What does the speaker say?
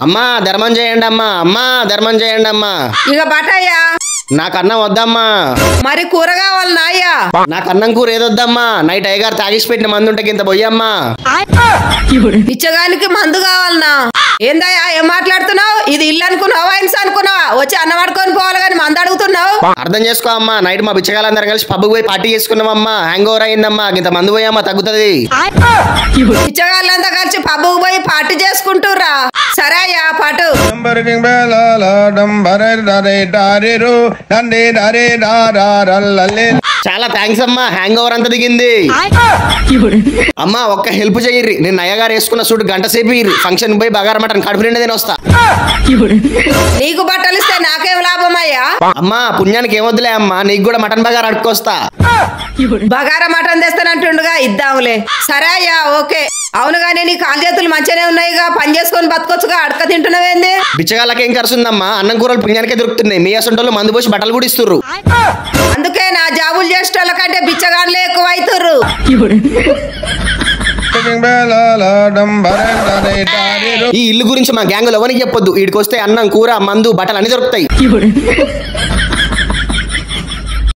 అమ్మా ధర్మం చేయండి అమ్మా, అమ్మా ధర్మం చేయండి అమ్మా. ఇక బటయ్యా. నాకు అన్నం వద్దమ్మా. మరి కూర కావాలన్నా అయ్యా? నాకు అన్నం కూర ఏదొద్దమ్మా, నైట్ అయ్యగారు తాగిసి పెట్టిన మందు ఉంటే ఇంత పోయమ్మా. పిచ్చగానికి మందు కావాలన్నా? ఏందయ్యా ఏం మాట్లాడుతున్నావు? ఇది ఇల్లు అనుకున్నావా ఇన్స్ అనుకున్నావా? వచ్చి అన్నం పడుకొని పోవాలి కానీ మందు అడుగుతున్నావు. అర్థం చేసుకో అమ్మా, నైట్ మా బిచ్చగాళ్ళందరం కలిసి పబ్బుకి పోయి పార్టీ చేసుకున్నామమ్మా. హ్యాంగ్ ఓవర్ అయిందమ్మా, ఇంత మందు పోయమ్మా తగ్గుతుంది. పిచ్చగాళ్ళంతా కలిసి పబ్బుకి పోయి పార్టీ చేసుకుంటుర్రా? సరే అయ్యా పాటు. చాలా థ్యాంక్స్ అమ్మా, హ్యాంగ్ ఓవర్ అంతా దిగింది. అమ్మా ఒక్క హెల్ప్ చెయ్యి, నేను అయ్యగారు వేసుకున్న సూట్ గంట సేపు ఫంక్షన్ పోయి బగార మటన్ కడుపు నిండా తిని వస్తా. నీకు బట్టలు ఇస్తే నాకేం లాభం అయ్యా? అమ్మా పుణ్యానికి ఏమొద్దులే అమ్మా, నీకు కూడా మటన్ బగార అడుక్కొస్తా. బగారా మటన్ తెస్తానంటుండగా ఇద్దాంలే. సరే అయ్యా ఓకే. అవును గానీ నీ కాలు చేతులు మంచిగానే ఉన్నాయిగా, పని చేసుకొని బతకొచ్చుగా, అడక తింటున్నావేంది? బిచ్చగాళ్ళకి ఏం కరుస్తుందమ్మా, అన్నం కూరలు పుణ్యానికే దొరుకుతున్నాయి. మీ అసంటోళ్ళు మందు పోసి బట్టలు కూడా ఇస్తుర్రు. అందుకే నా జాబులు చేసేటోళ్ళ కంటే బిచ్చగాళ్ళే ఎక్కువ అవుతుర్రు. ఈ ఇల్లు గురించి మా గ్యాంగ్ ఎవరికి చెప్పొద్దు. వీడికి వస్తే అన్నం కూర మందు బట్టలు అన్ని దొరుకుతాయి.